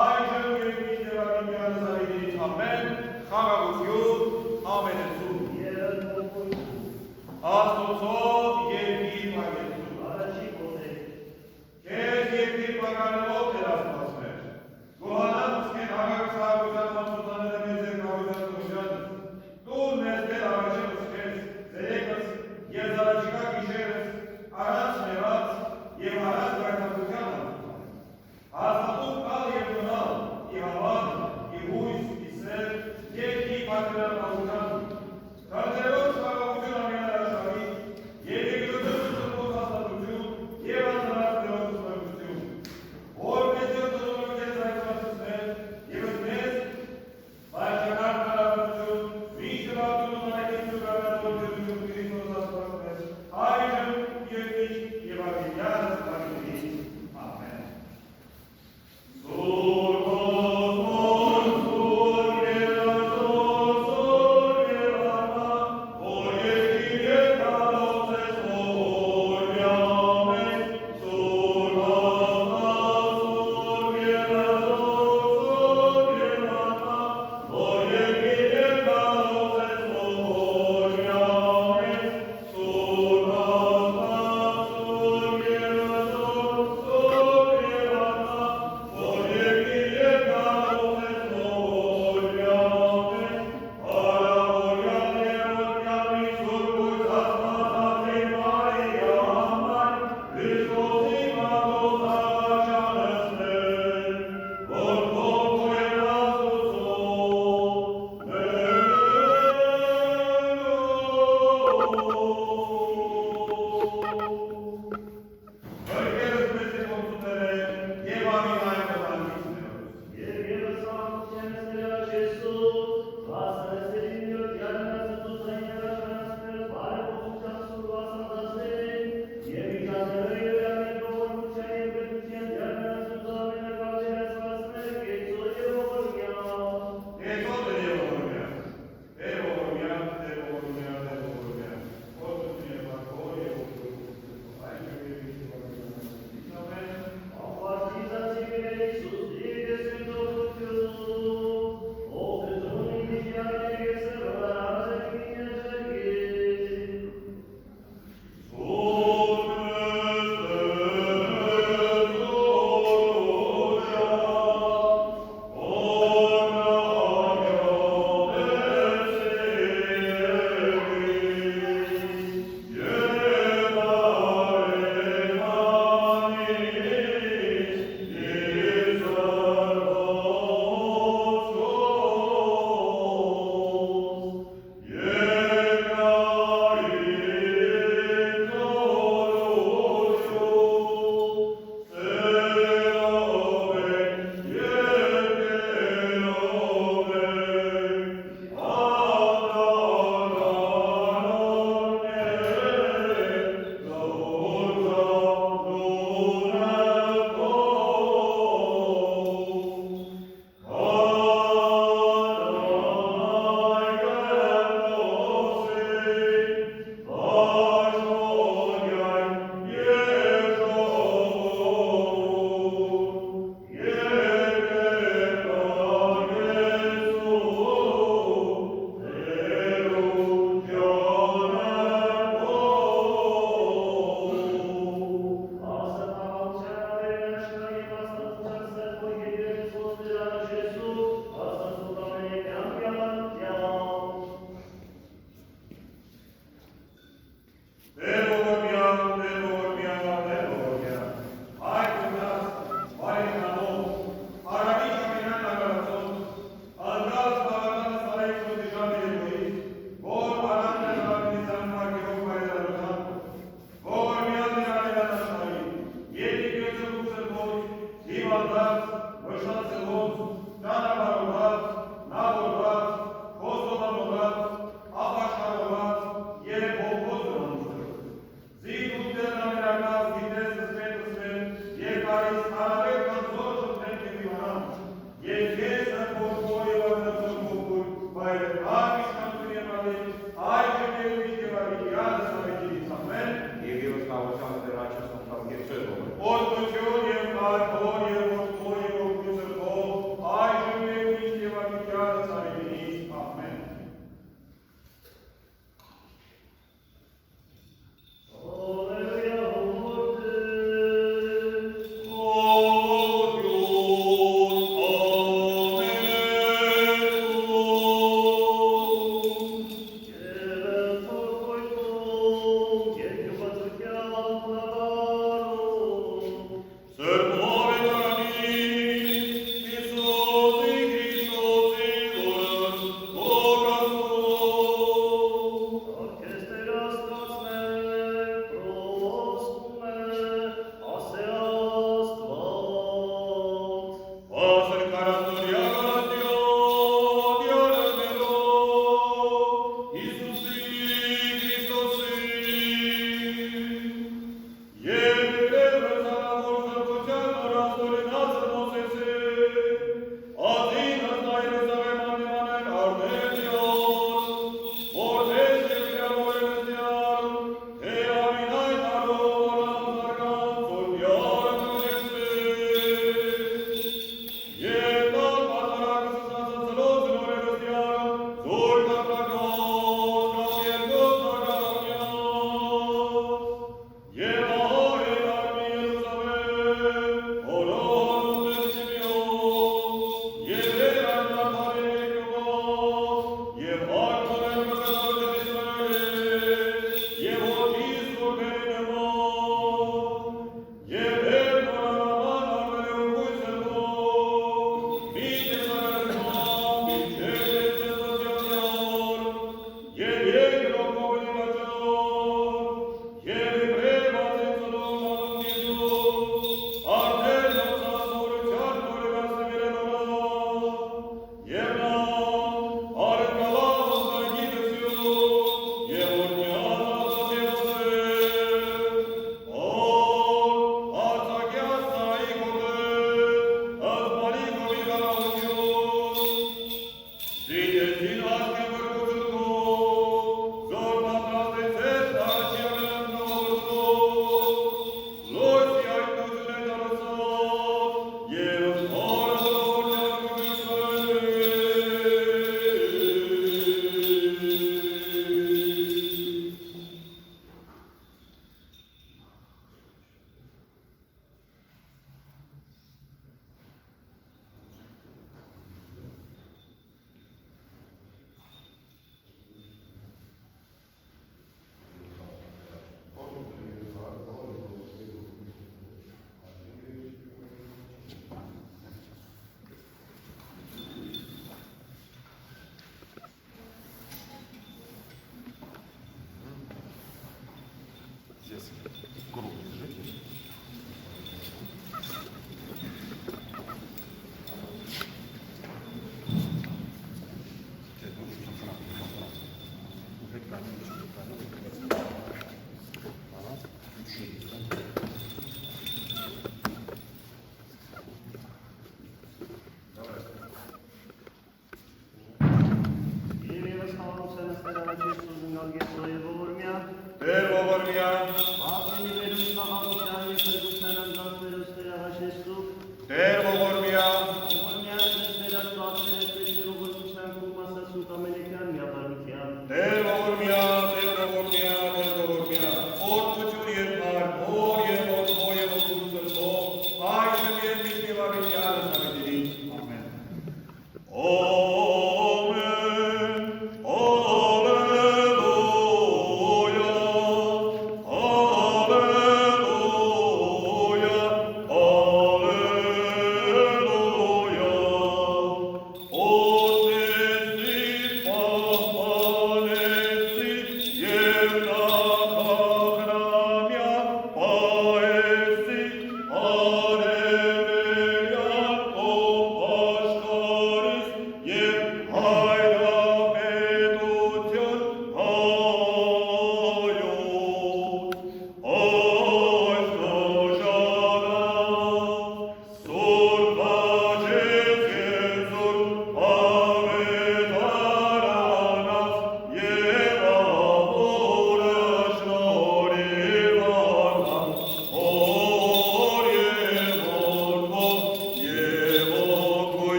Այժմ և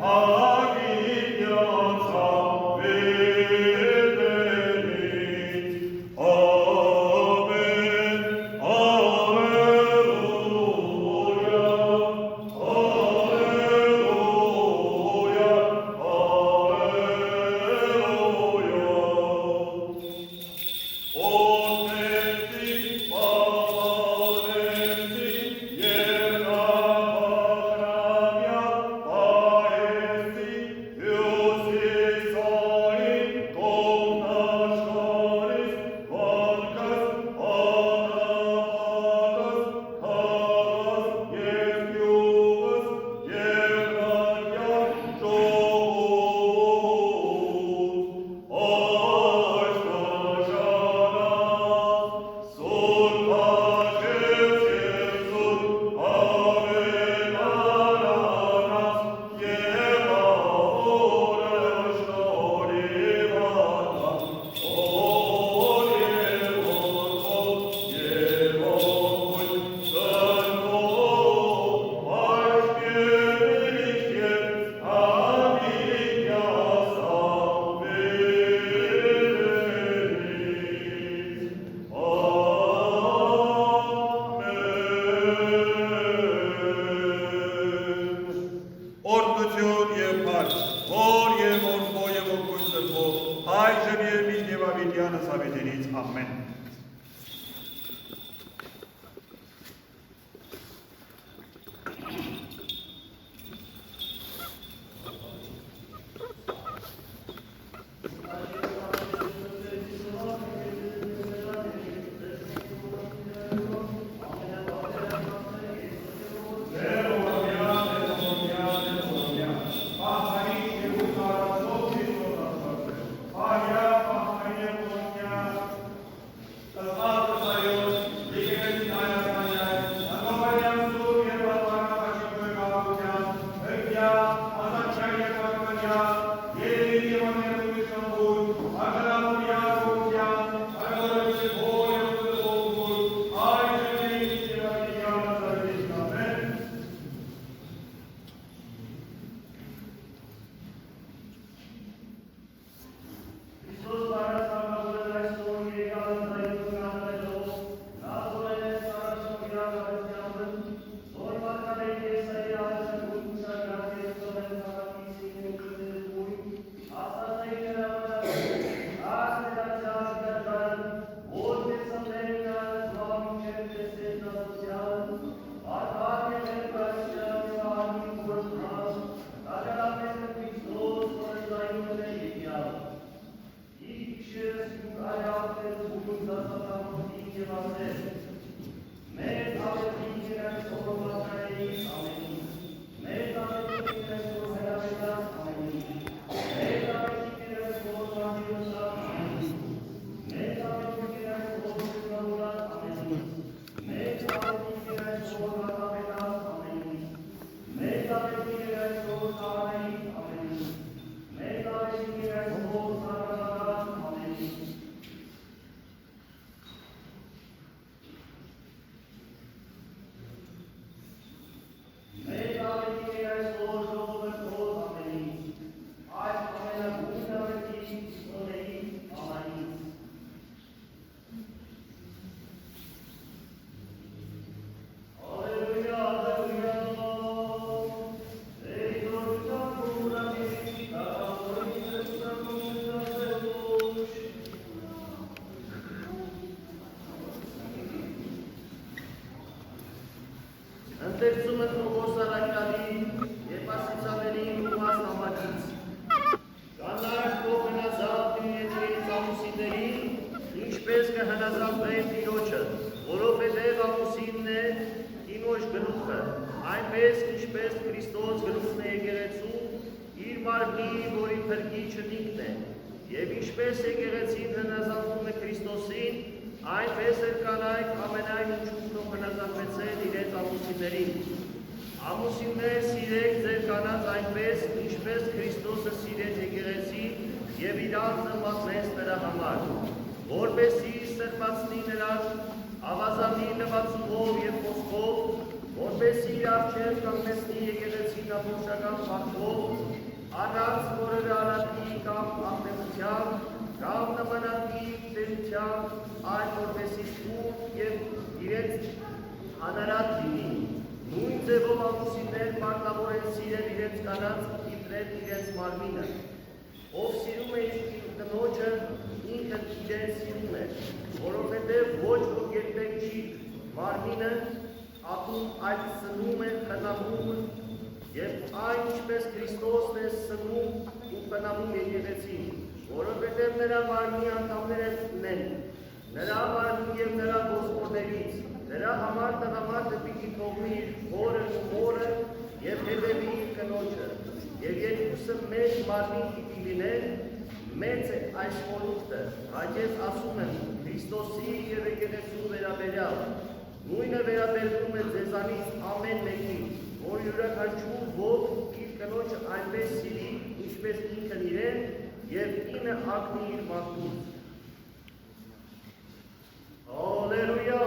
Amen. Տար, որ և որդո և ոգույն սրբո, այժմ և միշտ և ավետյանս ավետերից, ամեն։ Ընթերցում է Պողոս Արաքյալի և Ասիցաներին ուղղված նամակից։ Կանայք թող հնազանդ իրենց ամուսիններին, ինչպես կհնազանդվեն Տիրոջը, որովհետև ամուսինն է Տիրոջ գլուխը, այնպես ինչպես Քրիստոս գլուխն է եկեղեցու, իր մարմնի, որի փրկիչը ինքն է, և ինչպես եկեղեցին հնազանդվում է Քրիստոսին, այնպես էլ կանայք ամենայն ինչում թող հնազանդվեցեն իրենց ամուսիններին։ Ամուսիններ, սիրեք ձեր կանանց այնպես, ինչպես Քրիստոսը սիրեց եկեղեցին և իրան ծնվածեց նրա համար, որպեսզի սրբացնի նրան ավազանի լվացումով և խոսքով, որպեսզի իր առջև կանգնեցնի եկեղեցին ամբողջական փառքով, առանց որևէ արատի կամ աղտեղության, կամ նմանատի ծերության, այլ որպեսզի սուրբ և իրենց անարատ լինի։ Նույն ձևով ամուսիններ պարտավոր են սիրել իրենց կանանց իբրև իրենց մարմինը։ Ով սիրում է իր կնոջը, ինքը իրեն սիրում է, որովհետև ոչ ոք երբեք չի մարմինը ատում, այլ սնում է, խնամում, և այն ինչպես Քրիստոսն է սնում ու խնամում եկեղեցին, որովհետև նրա մարմնի անդամներն են, նրա մարմնի և նրա ոսկորներից, նրա համար տղամարդը պիտի թողնի իր հորը ու մորը և հետևի իր կնոջը, և երկուսը մեծ մարմին պիտի լինեն, մեծ է այս օրուքտը, այդ ես ասում եմ Քրիստոսի և եկեղեցու վերաբերյալ, նույնը վերաբերվում է ձեզանից ամեն մեկին, որ յուրաքանչյուր ոք իր կնոջը այնպես սիրի, ինչպես ինքն իրեն, և ինը հագնի իր մարդուց։ Հալելույա,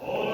Ո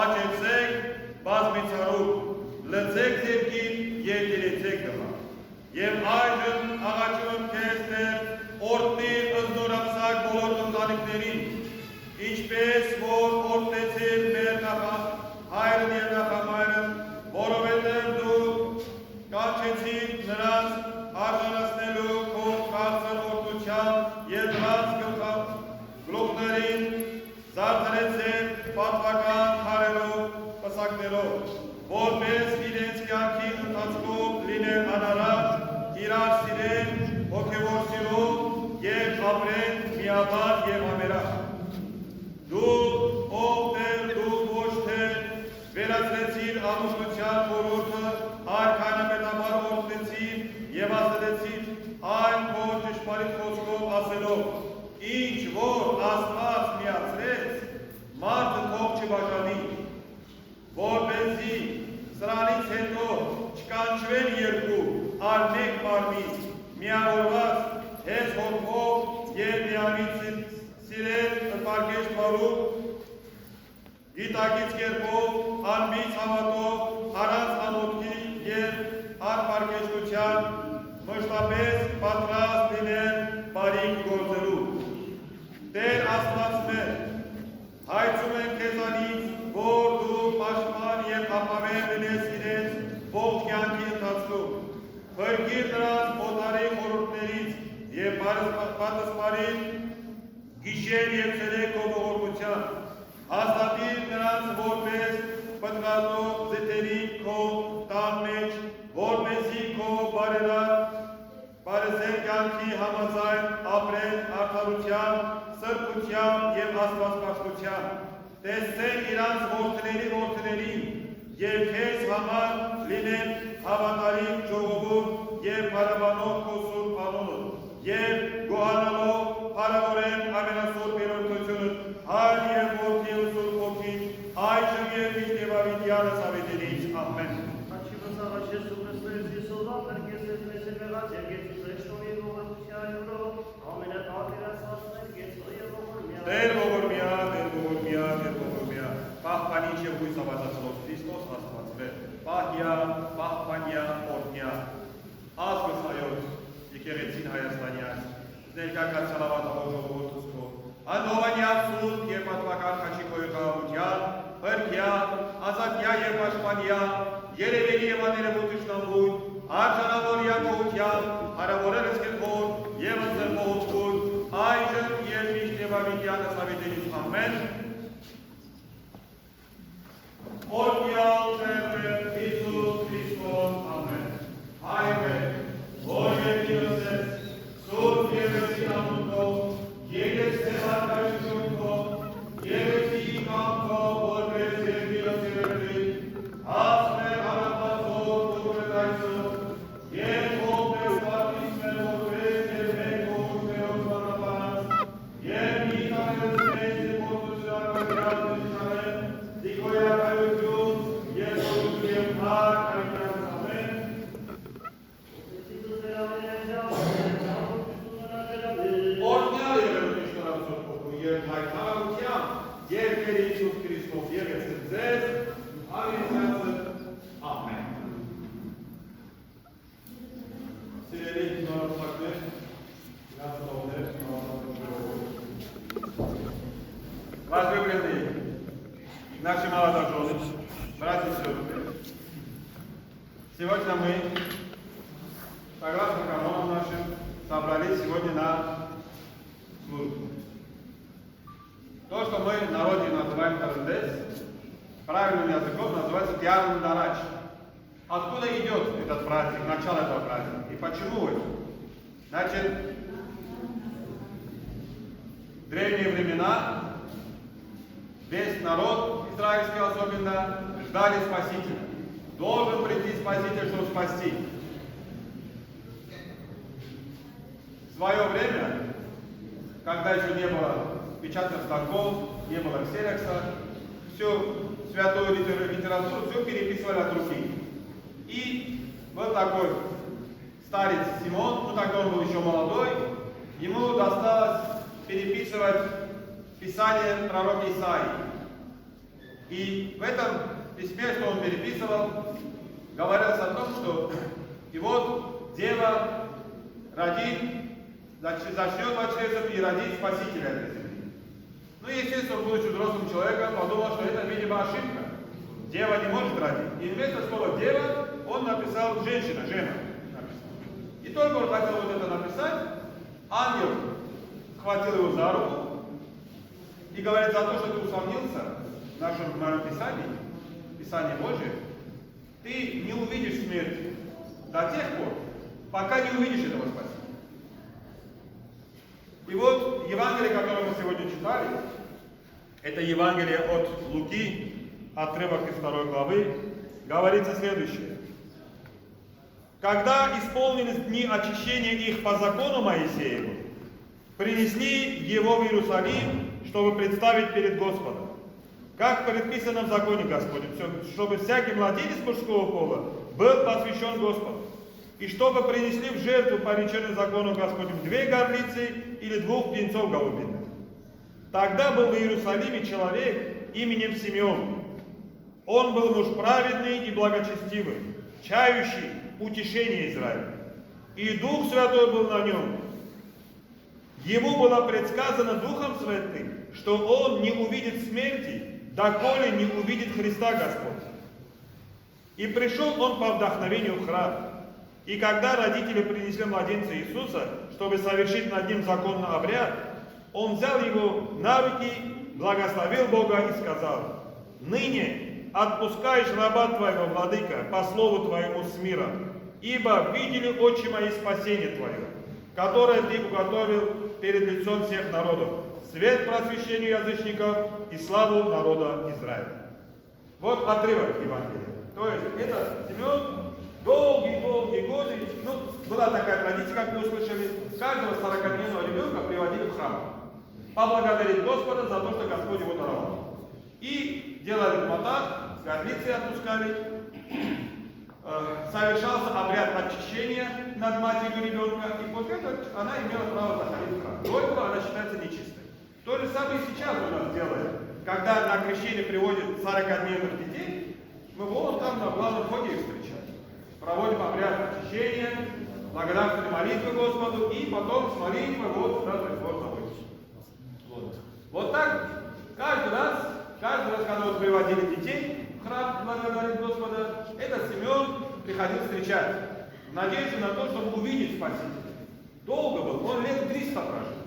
աճեցեք, բազմիցարուկ, լծեք ձերքին և դիրեցեք դվա։ Եվ այժմ աղաչում եմ քեզ Տեր, օրհնիր ընդնորապսակ բոլոր ընտանիքներին, ինչպես որ օրհնեցիր մեր հայրն և նախամայրն, որովհետև դու կանչեցիր նրանց արժանացնելու քո քաղցր օրհնության և նրանց գլուխներին զարդարեցեք պատվական քարերով, պսակներով, որպես իրենց կյանքի ընթացքում լինեն անարատ, իրար սիրեն, հոգևոր սիրով և ապրեն միաբան և համերաշխ։ Դու, ով Տեր, դու ոչ թե վերացրեցիր ամուսնության ոլորտը, այլ քայլամետաբար օրհնեցիր և ազդեցիր այն քո ճշմարիտ խոսքով ասելով. ինչ որ Աստված միացրեց, մարդը թող չբաժանի, որպեսզի սրանից հետո չկանչվեն երկու, այլ մեկ մարմին, միավորված հեզ հոգով և միամիտ սիրել ընկերոջ բարուկ, գիտակից կերպով, անմիջ հավատով, առանց ամոթքի և անպարկեշտության, մշտապես պատրաստ լինել բարիք գործելու։ Տեր Աստված մեր, հայցում ենք քեզանից, որ դու պաշտպան և ապավեր լինես իրենց ողջ կյանքի ընթացքում, փրկիր նրանց օտարի խորհուրդներից և պատասպանիր գիշեր և ցերեկ քո ողորմությամբ, հաստատիր նրանց որպես պտղատող ձեթերի քո տան մեջ, որպեսզի քո բարեզեր կյանքի համաձայն ապրեն արդարությամբ, սրբությամբ և աստվածպաշտությամբ, տեսնեն իրանց որդիներին և քեզ համար լինեն հավատարիմ ժողովուրդ և փառաբանող քո սուրբ անունը և գոհանալով փառավորեն ամենասուրբ երրորդությունը Հայր և Որդի ու Սուրբ Հոգին այժմ և մինչև ավետարանս ավետինից ամեն։ Տեր ողորմյա, Տեր ողորմյա, Տեր ողորմյա, պահպանիչ և հույս հավատացող Քրիստոս Աստված մեր, պահյա, պահպանյա, օրհնյա, ազգս հայոց, եկեղեցին Հայաստանյան, ներկայացած ցալավատավոր ժողովուրդս քո, անհովանյա սուրբ և պատմական քաչի քոյի խաղաղության, փրկյա, ազատյա և պաշտպանյա, երևելի և աներևոտ իշխանություն, արժանավոր յակողությամբ, հարավորերս կերպով և ընձեռնողություն, այժմ և մինչև ավետարանս ավետինից ամեն։ Օրհնյալ Տեր մեր Հիսուս Քրիստոս ամեն։ Հայր մեր, որ երկիրս ես, սուրբ եկեղեցին անունքով, եկեղեցի հարկայությունքով, եկեղեցի կամքով, որպես երկիրս երևելի, հասներ հարապազով, դուգրետայցով, և ողպես պատից մեր որպես և մեկ ողջներով բանապանած, և մի տաներս մեծ և որդուսյակայության նշանեն, դիքոյակայություն, և որդու և հարկ այդյանս ամեն։ Օրհնյալ եղեք իշտարացող փոխու և հայտնարությամբ, և Տեր Հիսուս Քրիստոս եղեցեք ձեզ, ավետյացը ամեն։ Սիրելի նորապսակներ, գացողներ, возлюбленные наши молодожены, братья и сестры, сегодня мы, согласно канонам нашим, собрались сегодня на службу. То, что мы в народе называем Тарандес, правильным языком называется Пиарн Дарач. Откуда идет этот праздник, начало этого праздника и почему это? Значит, в древние времена весь народ, израильский особенно, ждали Спасителя. Должен прийти Спаситель, чтобы спасти. В свое время, когда еще не было печатных станков, не было ксерокса, всю святую литературу, все переписывали от руки. И был такой старец Симон, ну тогда он был еще молодой, ему досталось переписывать Писание пророка Исаии. И в этом письме, что он переписывал, говорилось о том, что и вот дева родит, зачнет младенцем и родит Спасителя этой земли. Ну, естественно, будучи взрослым человеком, подумал, что это, видимо, ошибка. Дева не может родить. И вместо слова «дева» он написал «женщина», «жена». И только он хотел вот это написать, ангел схватил его за руку и говорит: за то, что ты усомнился в нашем Писании, Писании Божьем, ты не увидишь смерти до тех пор, пока не увидишь этого Спасителя. И вот Евангелие, которое мы сегодня читали, это Евангелие от Луки, отрывок из 2 главы, говорится следующее. Когда исполнились дни очищения их по закону Моисееву, принесли его в Иерусалим, чтобы представить перед Господом, как предписано в законе Господнем, чтобы всякий младенец мужского пола был посвящен Господу, и чтобы принесли в жертву по речению закону Господнем 2 горлицы или 2 птенцов голубиных. Тогда был в Иерусалиме человек именем Симеон. Он был муж праведный и благочестивый, чающий утешение Израиля. И Дух Святой был на нем. Ему было предсказано Духом Святым, что он не увидит смерти, доколе не увидит Христа Господа. И пришел он по вдохновению в храм. И когда родители принесли младенца Иисуса, чтобы совершить над ним законный обряд, он взял его на руки, благословил Бога и сказал: «Ныне отпускаешь раба твоего, владыка, по слову твоему с миром, ибо видели очи мои спасение твое, которое ты уготовил перед лицом всех народов, свет просвещению язычников и славу народа Израиля». Вот отрывок Евангелия. То есть это Симеон долгие годы, была такая традиция, как мы услышали, каждого 40-дневного ребенка приводили в храм, поблагодарить Господа за то, что Господь его даровал. И делали мотак, горлицы отпускали, совершался обряд очищения над матерью ребенка, и после этого она имела право заходить в храм. До этого она считается нечистой. То же самое и сейчас у нас делаем. Когда на крещение приводят 40-дневных детей, мы вот там на главном входе их встречаем. Проводим обряд очищения, благодарственной молитвы Господу, и потом с молитвой вот сюда приход заводится. Вот так каждый раз, когда вот приводили детей в храм благодарить Господа, этот Симеон приходил встречать в надежде на то, чтобы увидеть Спасителя. Долго был, он лет 300 прожил.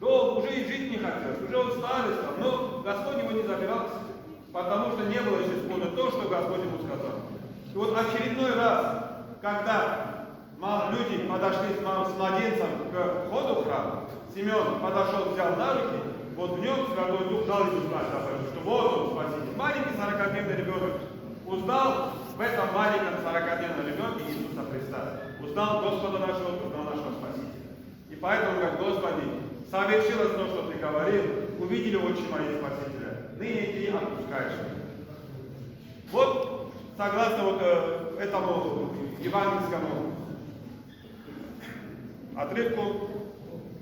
Долго, уже и жить не хотел, уже он старый стал, но Господь его не забирал к себе, потому что не было еще исполнено то, что Господь ему сказал. И вот очередной раз, когда люди подошли с младенцем к входу в храм, Симеон подошел, взял на руки, вот в нем Святой Дух дал ему знать, что вот он Спаситель. Маленький 40-дневный ребенок узнал в этом маленьком 40-дневном ребенке Иисуса Христа. Узнал Господа нашего, узнал нашего Спасителя. И поэтому, как Господи, совершилось то, что Ты говорил, увидели очи мои Спасителя, ныне Ты отпускаешь меня. Вот, согласно вот этому евангельскому отрывку,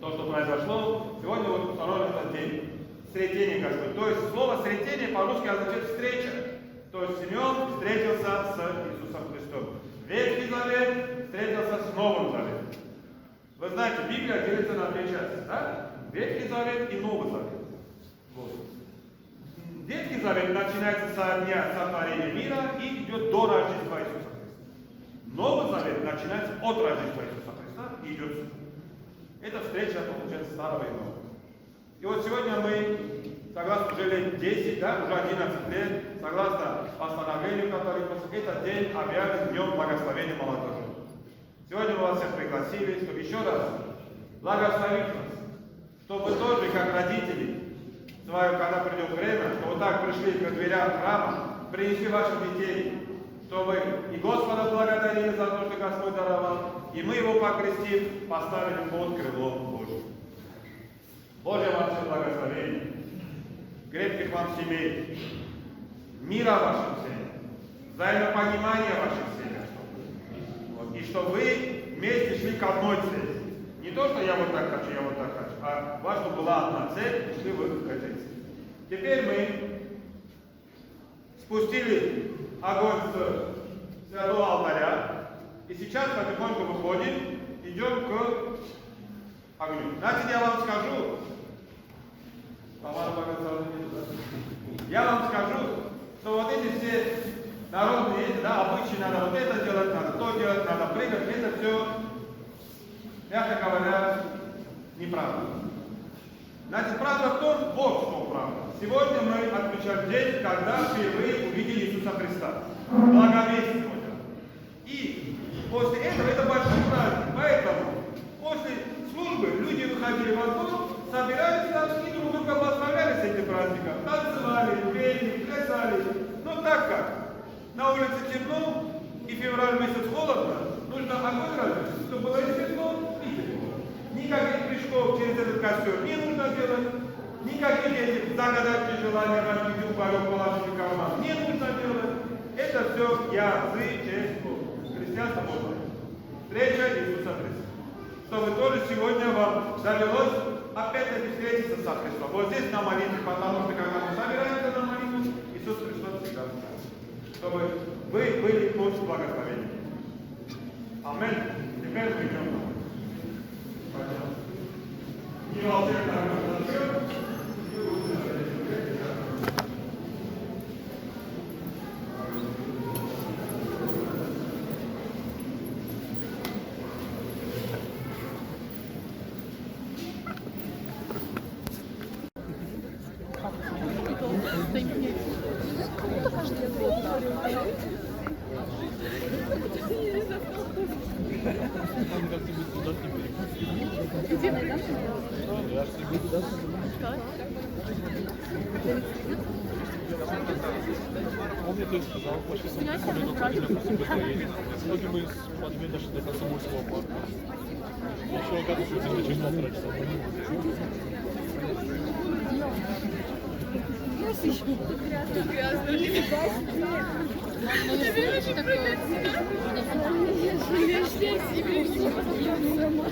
то, что произошло, сегодня вот установлен этот день. Сретение Господь. То есть слово сретение по-русски означает встреча. То есть Симеон встретился с Иисусом Христом. Ветхий Завет встретился с Новым Заветом. Вы знаете, Библия делится на 2 части, да? Ветхий Завет и Новый Завет. Вот. Ветхий Завет начинается со дня сотворения мира и идет до Рождества Иисуса Христа. Новый Завет начинается от Рождества Иисуса Христа и идет сюда. Это встреча, получается, Старого и Нового. И вот сегодня мы, согласно уже лет 10, да, уже 11 лет, согласно постановлению, которое этот день объявлен Днем Благословения молодежи. Сегодня мы вас всех пригласили, чтобы еще раз благословить вас, чтобы вы тоже, как родители, когда придет время, что вот так пришли к дверям храма, принесли ваших детей, чтобы и Господа благодарили за то, что Господь даровал, и мы его покрестив, поставили под крылом Божьим. Божье вам все благословение, крепких вам семей, мира вашим семьям, взаимопонимания ваших семьях, вот. И чтобы вы вместе шли к одной цели. Не то, что я вот так хочу, а ваша была одна цель, и шли вы к этой цели. Теперь мы спустили огонь с святого алтаря. И сейчас потихоньку выходим, идем к огню. Значит, я вам скажу, я вам скажу, что вот эти все народные, да, обычаи, надо вот это делать, надо то делать, надо прыгать, это все, мягко говоря, неправда. Значит, правда в том, вот что правда. Сегодня мы отмечаем день, когда впервые увидели Иисуса Христа. Благовестие. И после этого это большой праздник. Поэтому после службы люди выходили во двор, собирались там и друг друга благословляли с этим праздником. Танцевали, пели, плясали. Но так как на улице темно и февраль месяц холодно, нужно огонь развить, чтобы было и светло, и тепло. Никаких прыжков через этот костер не нужно делать, никаких этих загадать желания разбить уголек, положить в карман не нужно делать. Это все язычество. Христианство можно. Встреча Иисуса Христа. Чтобы тоже сегодня вам довелось опять-таки встретиться со Христом. Вот здесь на молитве, потому что когда мы собираемся на молитву, Иисус Христос всегда с нами. Чтобы вы были под благословением. Аминь. Теперь мы идем на молитву. Не волнуйтесь, Он мне то есть сказал, почти сегодня мы с Матвеем дошли до Комсомольского парка. Еще оказывается, что через 1,5 часа.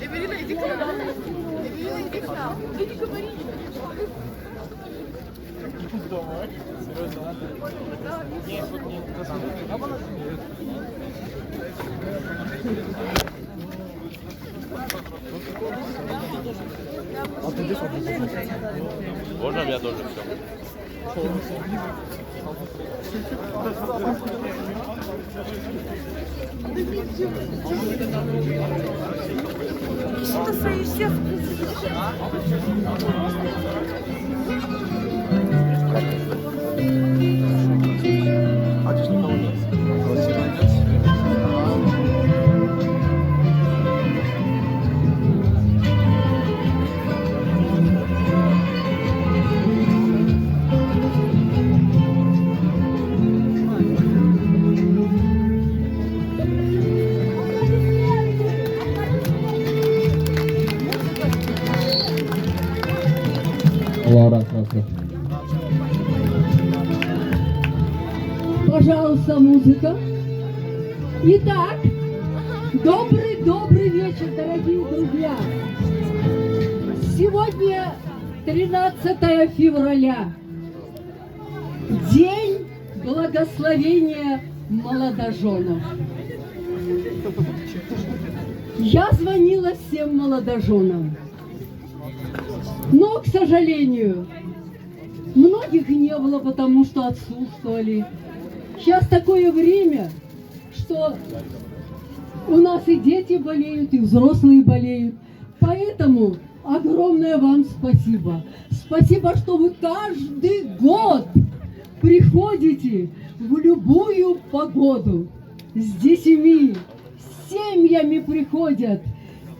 Эвелина, иди к нам. Эвелина, иди к нам. Ты не говори. Давай. Серьезно? Нет, вот не можно я тоже все? Что ты стоишь? А здесь никого нет. Лаура, сразу. Пожалуйста, музыка. Итак, добрый вечер, дорогие друзья. Сегодня 13 февраля. День благословения молодоженов. Я звонила всем молодоженам. Но, к сожалению, многих не было, потому что отсутствовали. Сейчас такое время, что у нас и дети болеют, и взрослые болеют. Поэтому огромное вам спасибо. Спасибо, что вы каждый год приходите в любую погоду. С детьми, с семьями приходят.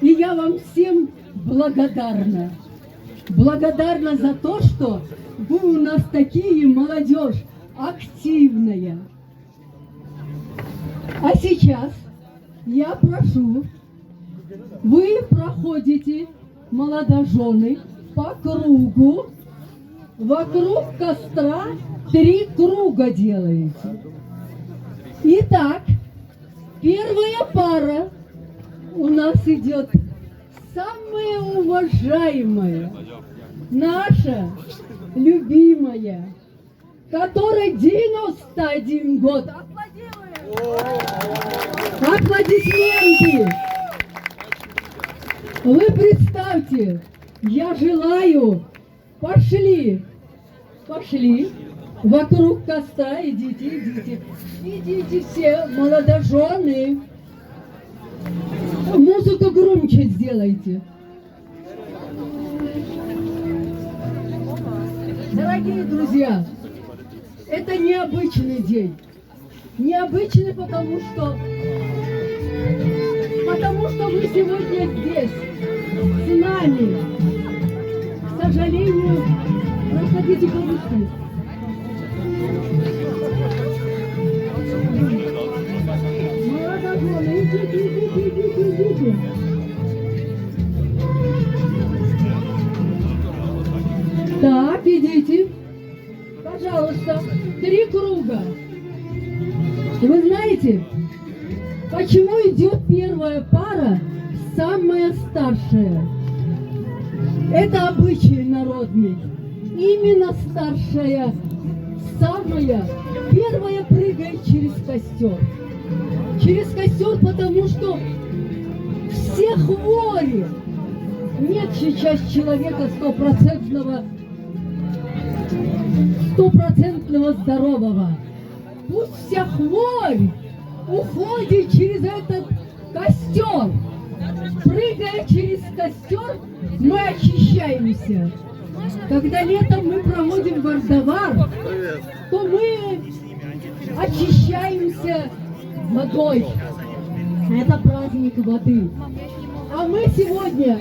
И я вам всем благодарна. Благодарна за то, что вы у нас такие, молодежь, активная. А сейчас я прошу, вы проходите, молодожены, по кругу, вокруг костра 3 круга делаете. Итак, первая пара у нас идет самая уважаемая, наша любимая, которой 91 год. Аплодисменты! Вы представьте, я желаю, пошли вокруг костра, идите все, молодожены. Музыку громче сделайте. Дорогие друзья, это необычный день. Необычный, потому что вы сегодня здесь, с нами. К сожалению, проходите побыстрее. Молодожены, идите. Так, идите. Пожалуйста, 3 круга. Вы знаете, почему идет первая пара, самая старшая? Это обычай народный. Именно старшая, самая, первая прыгает через костер. Через костер, потому что все хвори. Нет сейчас человека стопроцентного здорового. Пусть вся хворь уходит через этот костер. Прыгая через костер, мы очищаемся. Когда летом мы проводим бардавар, то мы очищаемся водой. Это праздник воды. А мы сегодня,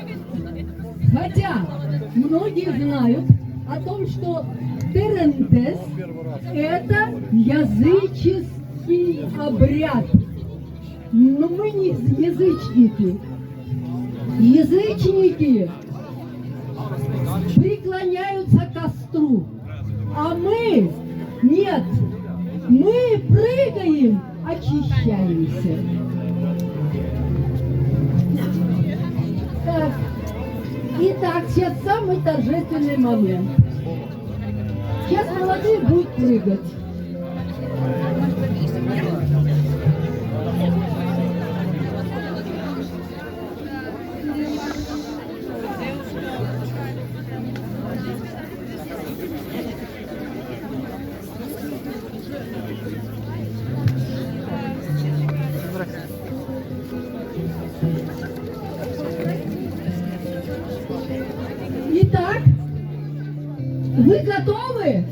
хотя многие знают о том, что Терентес – это языческий обряд. Но мы не язычники. Язычники преклоняются к костру, а мы нет. Мы прыгаем, очищаемся. Так. Итак, сейчас самый торжественный момент. Сейчас молодые будут прыгать. Итак, вы готовы?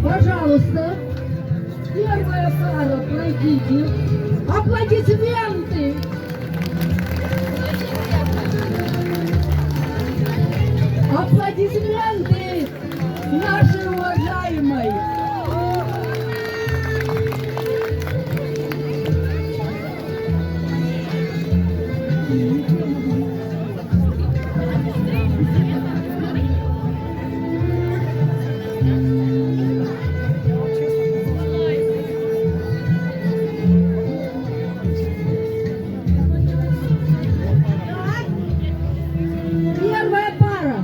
Пожалуйста, первая пара, пройдите. Аплодисменты! Аплодисменты нашей уважаемой! Первая пара.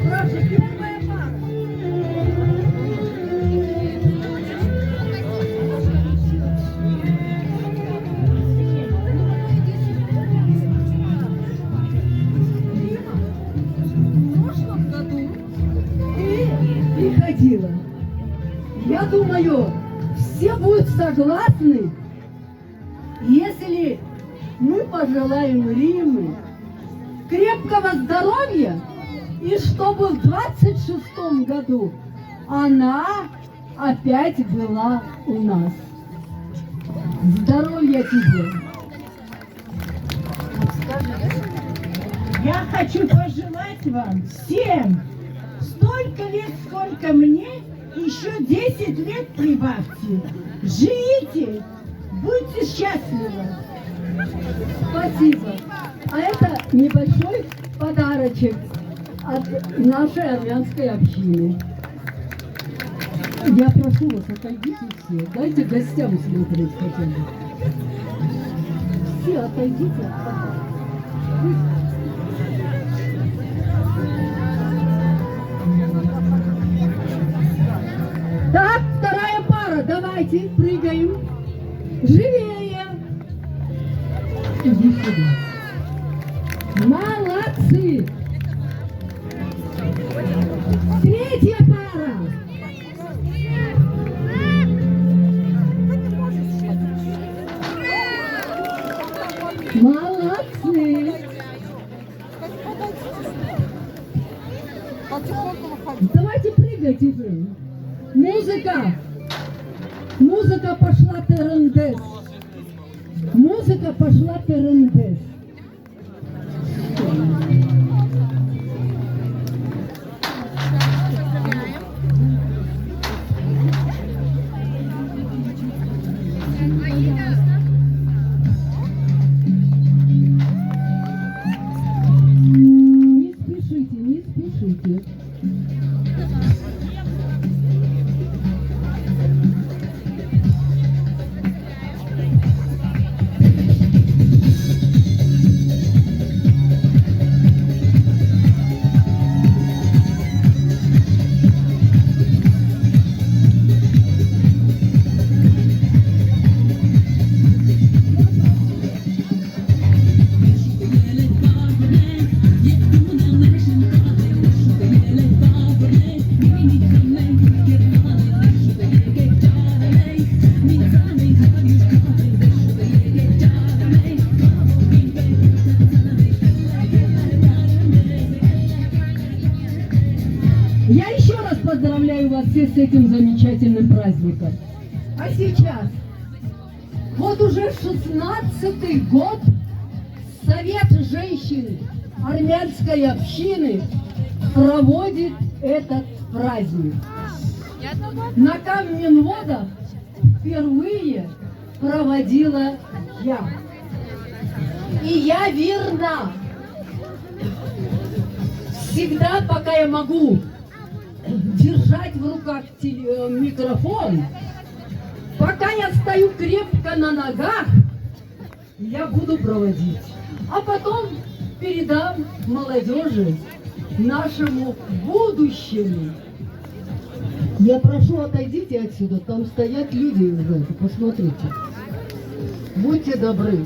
Прошу, первая пара. В прошлом году ты приходила. Я думаю, все будут согласны, если мы пожелаем Римы крепкого здоровья, и чтобы в 26-м году она опять была у нас. Здоровья тебе! Я хочу пожелать вам всем столько лет, сколько мне, еще 10 лет прибавьте. Живите, будьте счастливы. Спасибо. А это небольшой подарочек от нашей армянской общины. Я прошу вас, отойдите все. Дайте гостям смотреть хотя бы. Все отойдите. Давайте прыгаем. Живее. Иди сюда. Молодцы. Третья пара. Молодцы. Давайте прыгать уже. Музыка. Музыка пошла терендес. Музыка пошла терендес. Не спешите, не спешите. Я еще раз поздравляю вас всех с этим замечательным праздником. А сейчас, вот уже 16-й год Совет женщин армянской общины проводит этот праздник. На Камминводах впервые проводила я. И я верна. Всегда, пока я могу держать в руках микрофон, пока я стою крепко на ногах, я буду проводить. А потом передам молодежи, нашему будущему. Я прошу, отойдите отсюда, там стоят люди уже, посмотрите. Будьте добры.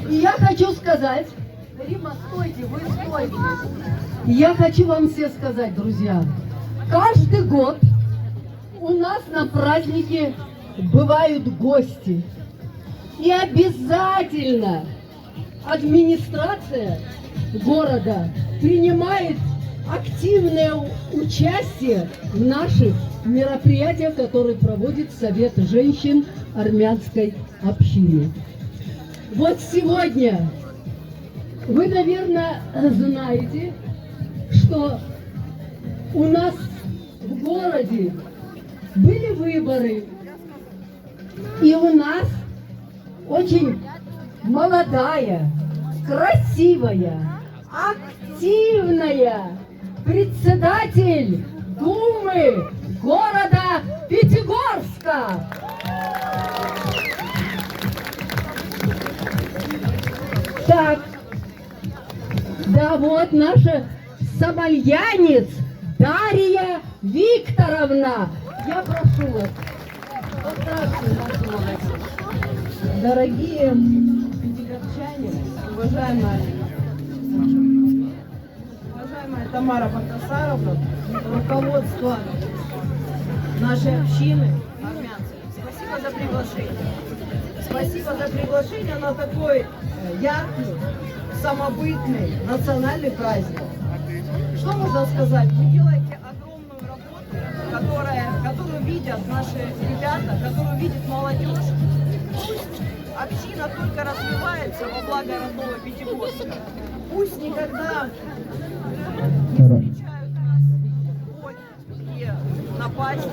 И я хочу сказать, Рима, стойте, вы стойте. Я хочу вам все сказать, друзья, каждый год у нас на празднике бывают гости. И обязательно администрация города принимает активное участие в наших мероприятиях, которые проводит Совет женщин армянской общины. Вот сегодня вы, наверное, знаете, что у нас в городе были выборы, и у нас очень молодая, красивая, активная председатель Думы города Пятигорска. Так, да вот наша сомальянец Дарья Викторовна. Я прошу вас. Дорогие пятигорчане, уважаемая Тамара Багдасаровна, руководство нашей общины армянской, спасибо за приглашение. Спасибо за приглашение на такой яркий, самобытный национальный праздник. Что можно сказать? Вы делаете огромную работу, которую видят наши ребята, которую видит молодежь. Пусть община только развивается во благо родного Пятигорска. Пусть никогда не встречают нас боль и напасти.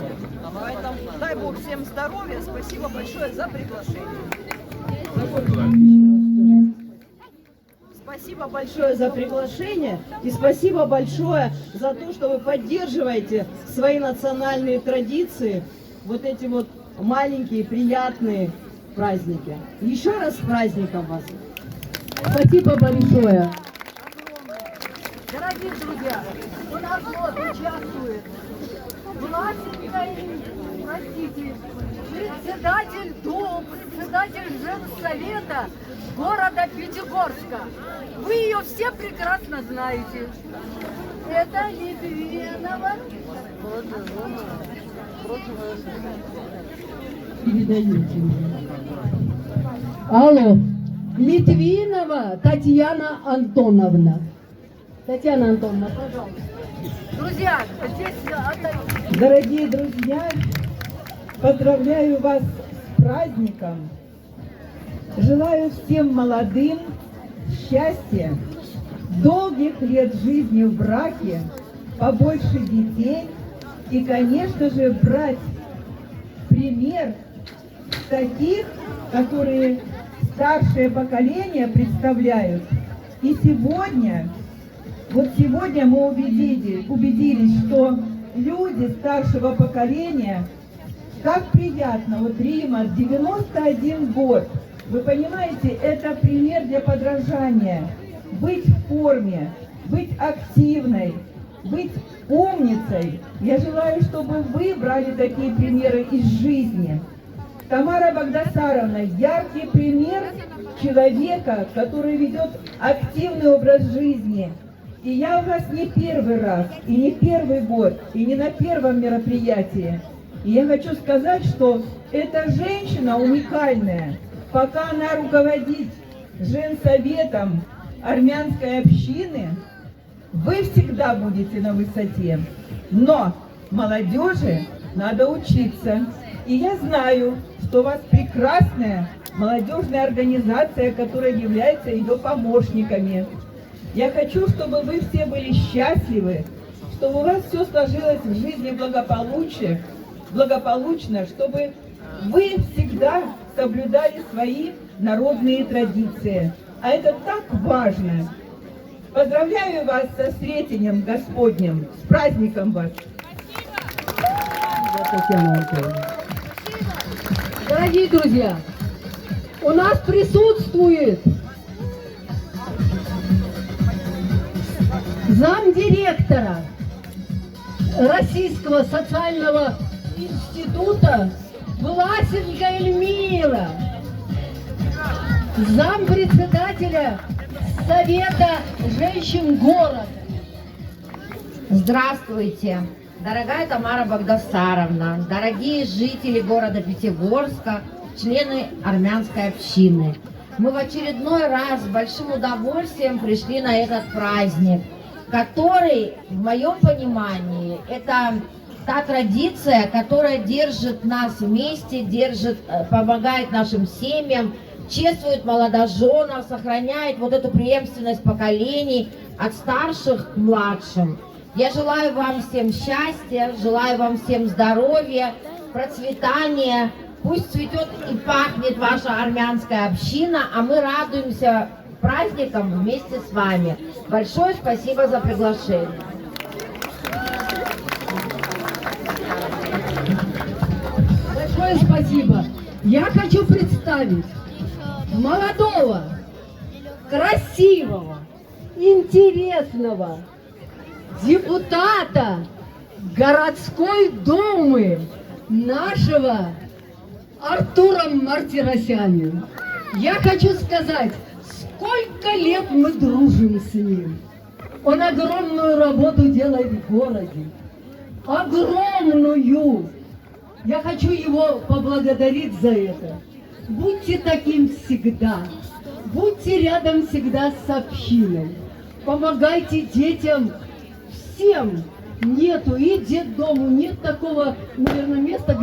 Поэтому дай Бог всем здоровья. Спасибо большое за приглашение. Спасибо большое за приглашение и спасибо большое за то, что вы поддерживаете свои национальные традиции, вот эти вот маленькие приятные праздники. Еще раз с праздником вас! Спасибо большое! Дорогие друзья, у нас вот участвует Власенко Простите, председатель женсовета города Пятигорска. Вы ее все прекрасно знаете. Это Литвинова. Передаете. Алло. Литвинова Татьяна Антоновна. Татьяна Антоновна, пожалуйста. Друзья, здесь Дорогие друзья, поздравляю вас с праздником. Желаю всем молодым счастья, долгих лет жизни в браке, побольше детей и, конечно же, брать пример с таких, которые старшее поколение представляют. И сегодня мы убедились, что люди старшего поколения, как приятно, вот Рима, 91 год, вы понимаете, это пример для подражания. Быть в форме, быть активной, быть умницей. Я желаю, чтобы вы брали такие примеры из жизни. Тамара Багдасаровна, яркий пример человека, который ведет активный образ жизни. И я у вас не первый раз, и не первый год, и не на первом мероприятии. И я хочу сказать, что эта женщина уникальная. Пока она руководит женсоветом армянской общины, вы всегда будете на высоте. Но молодежи надо учиться. И я знаю, что у вас прекрасная молодежная организация, которая является ее помощниками. Я хочу, чтобы вы все были счастливы, чтобы у вас все сложилось в жизни благополучно, чтобы вы всегда соблюдали свои народные традиции. А это так важно. Поздравляю вас со Сретением Господним, с праздником вас! Дорогие друзья, у нас присутствует замдиректора Российского социального института Власенко Эльмира, зампредседателя Совета женщин города. Здравствуйте, дорогая Тамара Багдасаровна, дорогие жители города Пятигорска, члены армянской общины. Мы в очередной раз с большим удовольствием пришли на этот праздник, который, в моем понимании, это та традиция, которая держит нас вместе, помогает нашим семьям, чествует молодоженов, сохраняет вот эту преемственность поколений от старших к младшим. Я желаю вам всем счастья, желаю вам всем здоровья, процветания. Пусть цветет и пахнет ваша армянская община, а мы радуемся праздникам вместе с вами. Большое спасибо за приглашение. Большое спасибо. Я хочу представить молодого, красивого, интересного депутата городской думы нашего Артура Мартиросяна. Я хочу сказать, сколько лет мы дружим с ним. Он огромную работу делает в городе. Огромную. Я хочу его поблагодарить за это. Будьте таким всегда. Будьте рядом всегда с общиной. Помогайте детям всем. Нету и детдому, нет такого, наверное, места,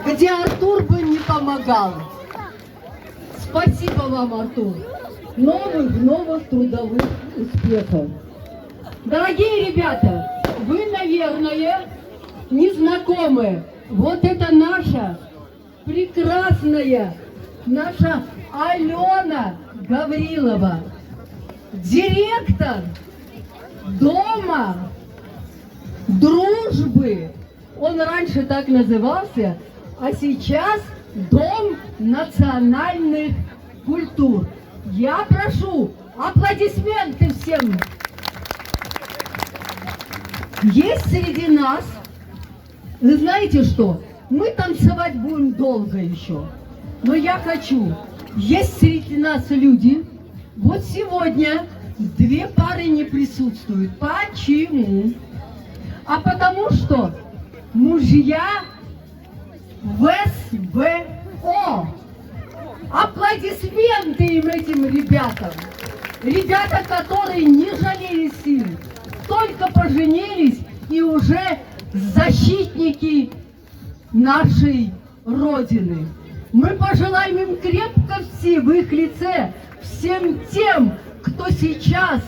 где Артур бы не помогал. Спасибо вам, Артур. Новых трудовых успехов. Дорогие ребята, вы, наверное, не знакомы. Вот это наша прекрасная, наша Алена Гаврилова, директор Дома дружбы. Он раньше так назывался, а сейчас Дом национальных культур. Я прошу аплодисменты всем. Есть среди нас Вы знаете что? Мы танцевать будем долго еще. Но я хочу, есть среди нас люди, вот сегодня 2 пары не присутствуют. Почему? А потому что мужья в СВО. Аплодисменты им, этим ребятам. Ребята, которые не жалели сил, только поженились и уже защитники нашей Родины. Мы пожелаем им крепко все в их лице, всем тем, кто сейчас,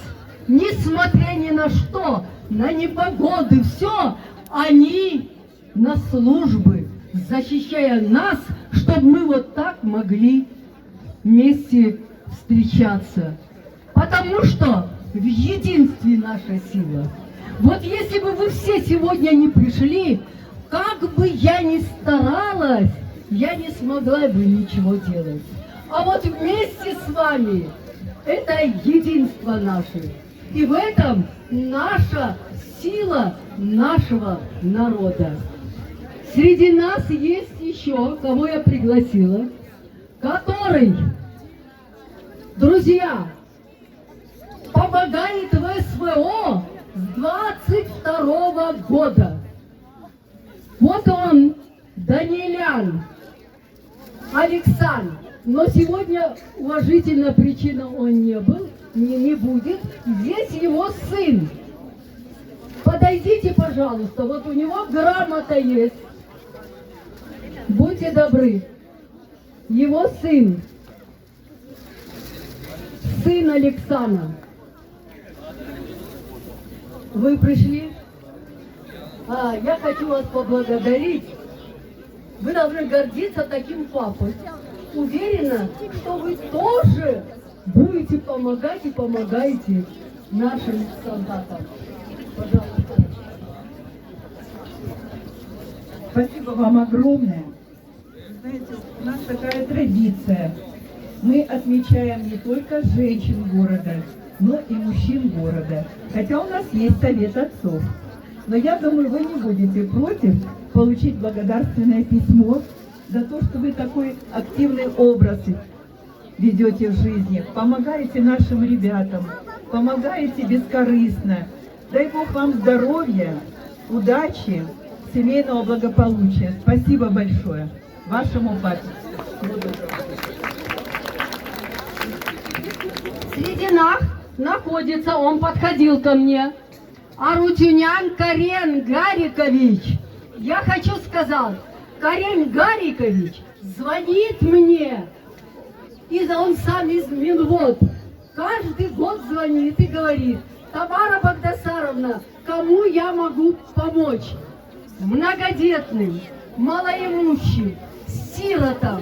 несмотря ни на что, на непогоды, все, они на службы, защищая нас, чтобы мы вот так могли вместе встречаться. Потому что в единстве наша сила. Вот если бы вы все сегодня не пришли, как бы я ни старалась, я не смогла бы ничего делать. А вот вместе с вами это единство наше. И в этом наша сила нашего народа. Среди нас есть еще, кого я пригласила, который, друзья, помогает в СВО с 22 года. Вот он, Данилян Александр. Но сегодня уважительная причина он не был, не будет. Здесь его сын. Подойдите, пожалуйста, вот у него грамота есть. Будьте добры. Его сын. Сын Александра. Вы пришли? Я хочу вас поблагодарить. Вы должны гордиться таким папой. Уверена, что вы тоже будете помогать и помогаете нашим солдатам. Пожалуйста. Спасибо вам огромное. Знаете, у нас такая традиция. Мы отмечаем не только женщин города, но и мужчин города. Хотя у нас есть совет отцов. Но я думаю, вы не будете против получить благодарственное письмо за то, что вы такой активный образ ведете в жизни, помогаете нашим ребятам, помогаете бескорыстно. Дай Бог вам здоровья, удачи, семейного благополучия. Спасибо большое вашему папе. Среди нас находится, он подходил ко мне, Арутюнян Карен Гарикович. Я хочу сказать, Карен Гарикович звонит мне, и он сам из Минвод. Каждый год звонит и говорит: Тамара Багдасаровна, кому я могу помочь? Многодетным, малоимущим, сиротам.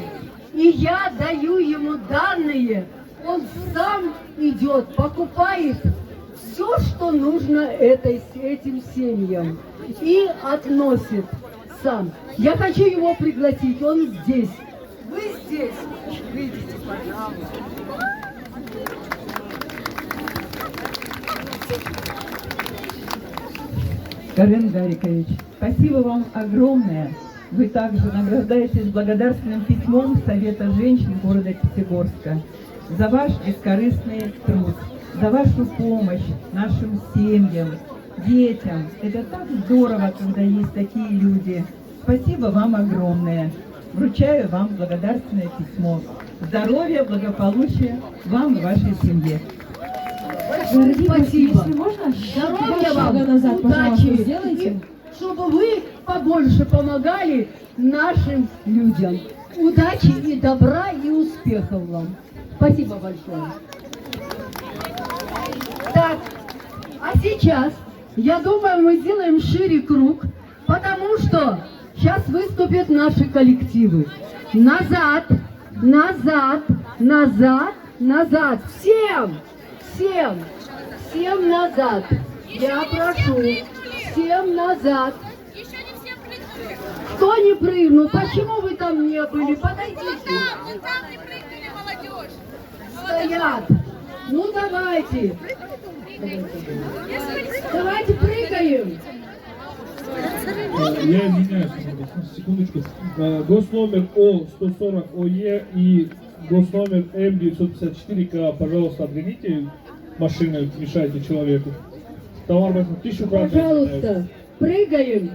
И я даю ему данные, он сам идет, покупает все, что нужно этим семьям, и относит сам. Я хочу его пригласить, он здесь. Вы здесь. Выйдите, пожалуйста. Карен Гарикович, спасибо вам огромное. Вы также награждаетесь благодарственным письмом Совета женщин города Пятигорска за ваш бескорыстный труд, за вашу помощь нашим семьям, детям. Это так здорово, когда есть такие люди. Спасибо вам огромное. Вручаю вам благодарственное письмо. Здоровья, благополучия вам и вашей семье. Спасибо. Если можно, Здоровья два вам, шага назад, пожалуйста, удачи, сделайте. и чтобы вы побольше помогали нашим людям. Удачи и добра и успехов вам. Спасибо большое. Так, а сейчас, я думаю, мы сделаем шире круг, потому что сейчас выступят наши коллективы. Назад, назад, назад, назад. Всем назад. Я прошу, всем назад. Кто не прыгнул? Почему вы там не были? Подойдите. Там не прыгнули, молодежь. Стоят. Ну давайте. Давайте прыгаем. Я извиняюсь, секундочку. Госномер О140ОЕ и госномер М954К, пожалуйста, отгоните машины, мешайте человеку. Товар возьму 1000 крат. Пожалуйста, прыгаем.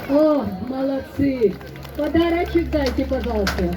О, молодцы. Подарочек дайте, пожалуйста.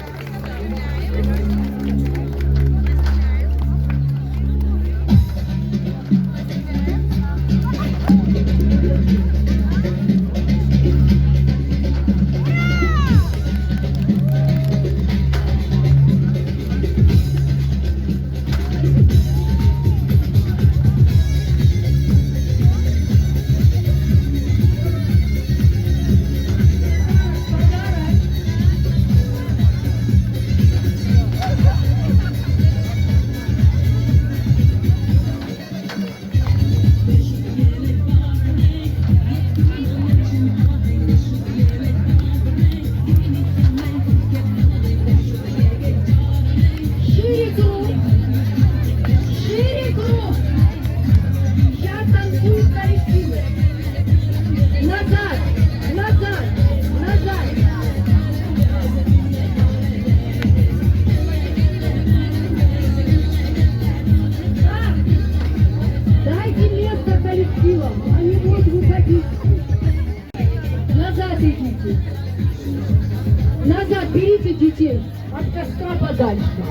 Назад берите детей от костра подальше.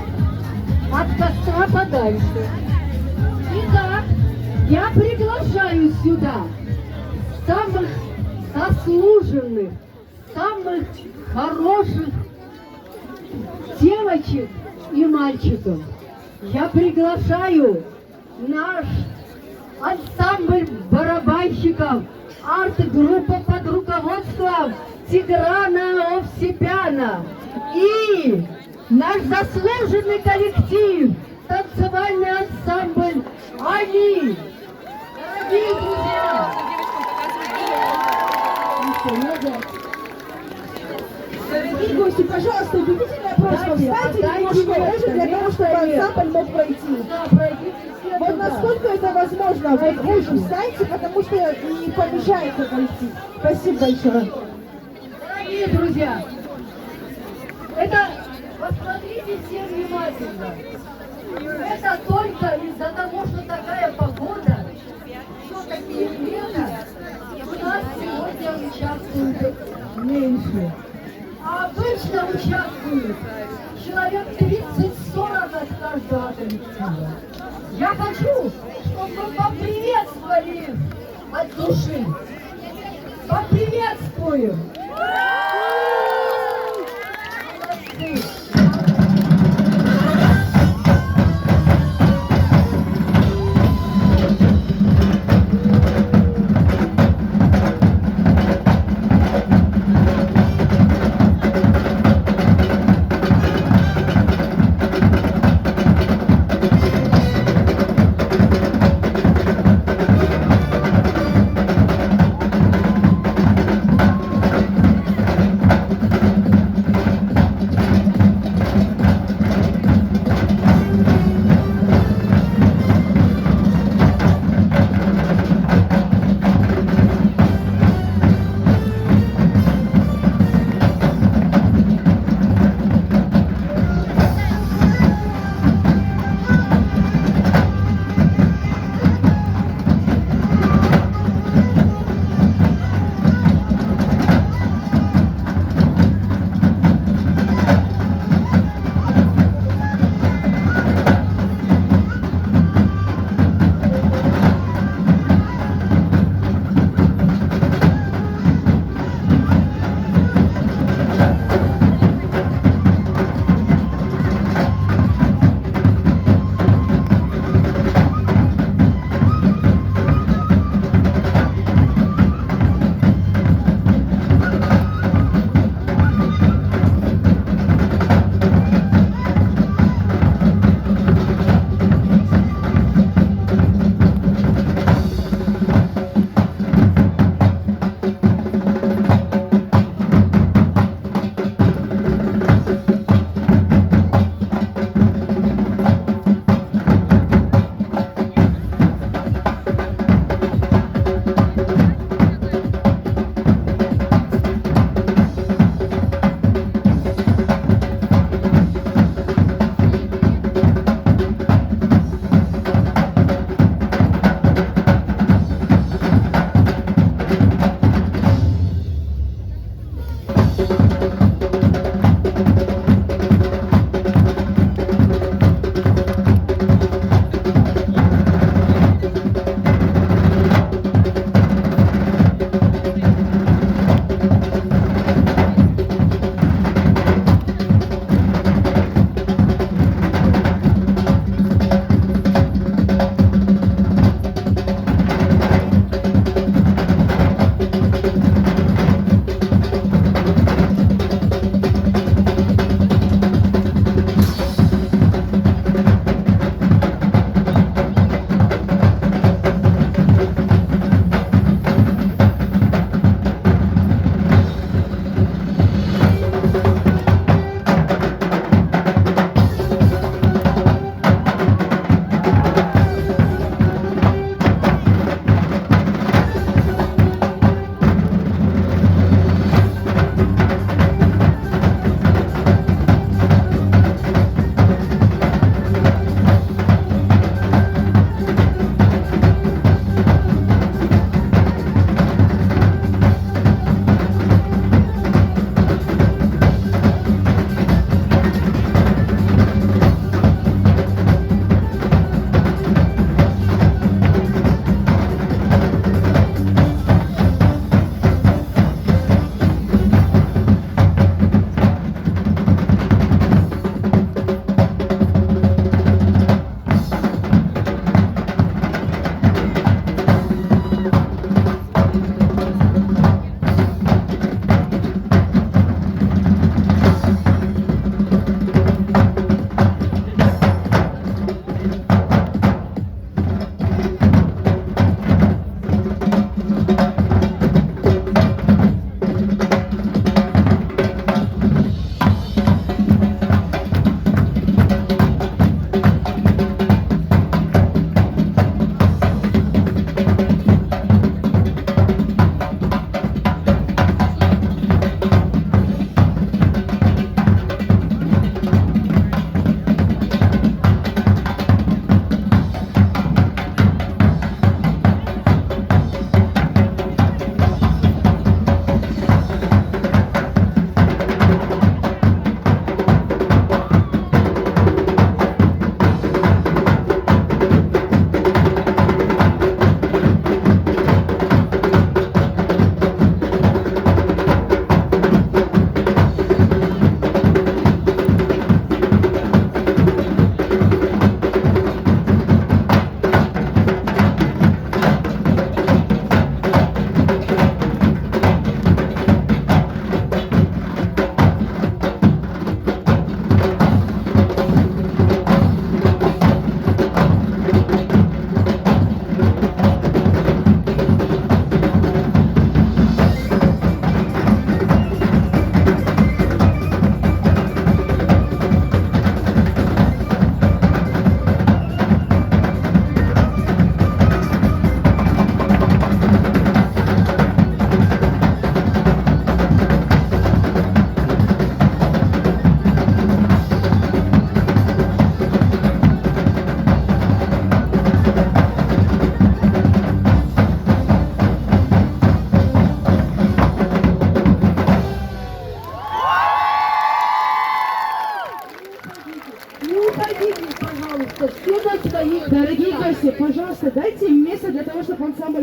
От костра подальше. Итак, я приглашаю сюда самых заслуженных, самых хороших девочек и мальчиков. Я приглашаю наш ансамбль барабанщиков, арт-группа под руководством Тиграна Овсепяна и наш заслуженный коллектив, танцевальный ансамбль «Они». Дорогие друзья! Дорогие гости, пожалуйста, убедительная просьба, встаньте немножко ниже для того, чтобы ансамбль мог пройти. Вот насколько это возможно, вот ниже встаньте, потому что не помешается пройти. Спасибо большое. Дорогие друзья, это, посмотрите все внимательно, это только из-за того, что такая погода, что такие лето, у нас сегодня участвует меньше. А обычно участвует человек 30-40 от каждого коллектива. Я хочу, чтобы вы поприветствовали их от души. Поприветствуем! Молодцы!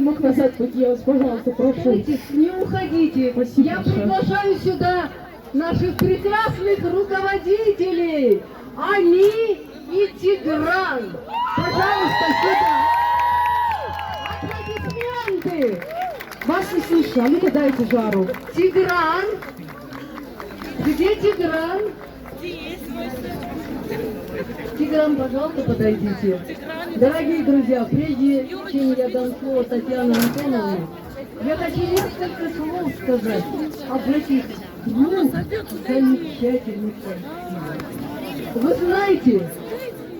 немного назад пойти, я вас, пожалуйста, прошу. Давайте, не уходите. Спасибо Я большое. приглашаю сюда наших прекрасных руководителей. Ами и Тигран. Пожалуйста, сюда. Аплодисменты. Вас не слышно, а ну-ка дайте жару. Тигран. Где Тигран? Тигран, пожалуйста, подойдите. Дорогие друзья, прежде чем я дам слово Татьяне Антоновне, я хочу несколько слов сказать об этих двух замечательных красивых. Вы знаете,